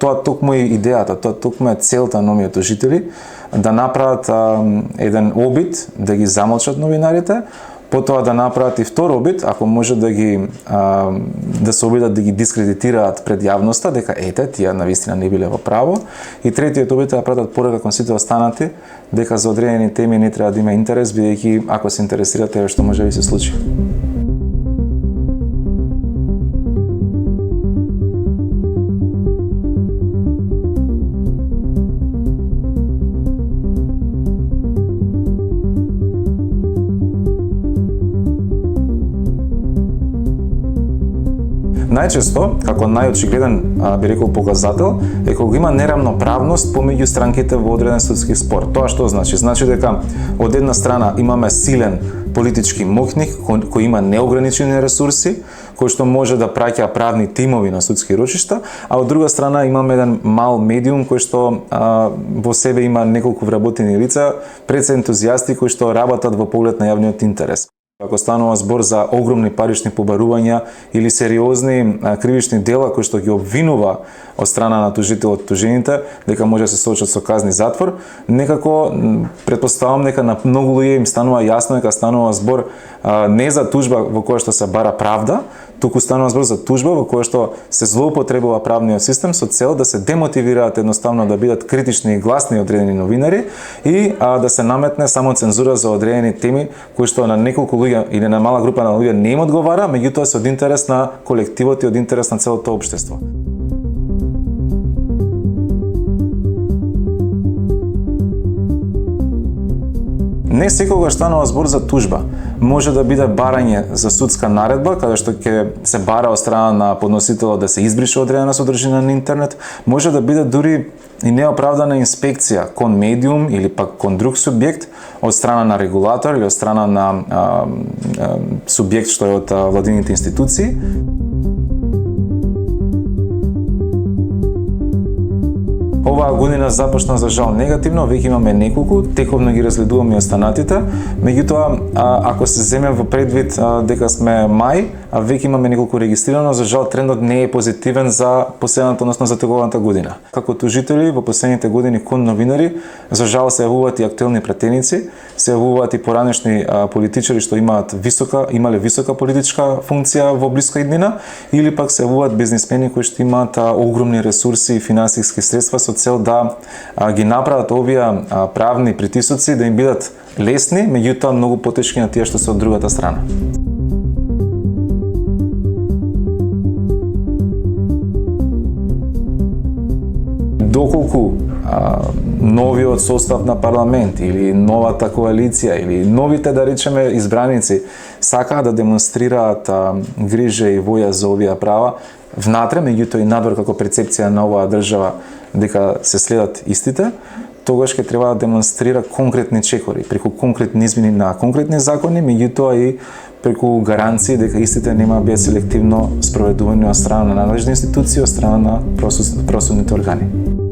тоа токму е идејата, тоа токму е целта на овие тужители, да направат еден обид да ги замолчат новинарите, потоа да направат и втор обид, ако може да се обидат да ги дискредитираат пред јавноста, дека ете, тие навистина не биле во право, и третиот обид е да пратат порака кон сите останати, дека за одредени теми не треба да има интерес, бидејќи ако се интересирате, еве што може да ви се случи. Најчесто, како најочигледен, би рекол, показател, е кога има неравноправност помеѓу странките во одреден судски спор. Тоа што значи? Значи дека од една страна имаме силен политички моќник кој има неограничени ресурси, кој што може да праќа правни тимови на судски рочишта, а од друга страна имаме еден мал медиум кој што во себе има неколку вработени лица, пред се ентузијасти кои што работат во поглед на јавниот интерес. Ако станува збор за огромни парични побарувања или сериозни кривични дела кои што ги обвинува од страна на тужителот тужените дека може да се соочат со казни затвор, некако претпоставам дека на многу луѓе им станува јасно дека станува збор не за тужба во која што се бара правда, туку станува збор за тужба во која што се злоупотребува правниот систем со цел да се демотивираат едноставно да бидат критични и гласни одредени новинари и да се наметне само цензура за одредени теми кои што на неколку луѓе или на мала група на луѓе не им одговара, меѓутоа се од интерес на колективот и од интерес на целото општество. Не секогаш станува збор за тужба. Може да биде барање за судска наредба, каде што ќе се бара од страна на подносителот да се избрише одредена содржина на интернет, може да биде дури и неоправдана инспекција кон медиум или пак кон друг субјект од страна на регулатор или од страна на субјект што е од владините институции. Оваа година започна за жал негативно, веќе имаме неколку, тековно ги разгледуваме и останатите, меѓутоа ако се земе во предвид дека сме мај, веќе имаме неколку регистрирано, за жал трендот не е позитивен за последната, односно за тековната година. Како тужители во последните години кон новинари, за жал се јавуваат и актуелни пратеници, се јавуваат и поранешни политичари што имале висока политичка функција во блиска иднина, или пак се јавуваат бизнисмени кои што имаат огромни ресурси и финансиски средства со цел да ги направат овие правни притисоци да им бидат лесни, меѓутоа многу потешки на тие што се од другата страна. Доколку новиот состав на парламент или новата коалиција или новите, да речеме, избраници сакаат да демонстрираат грижа и воја за овие права внатре, меѓутоа и надвор како перцепција на оваа држава дека се следат истите, тогаш ќе треба да демонстрира конкретни чекори, преку конкретни измени на конкретни закони, меѓутоа и преку гаранции дека истите нема да бидат селективно спроведувани од страна на надлежни институции, од страна на правосудните органи.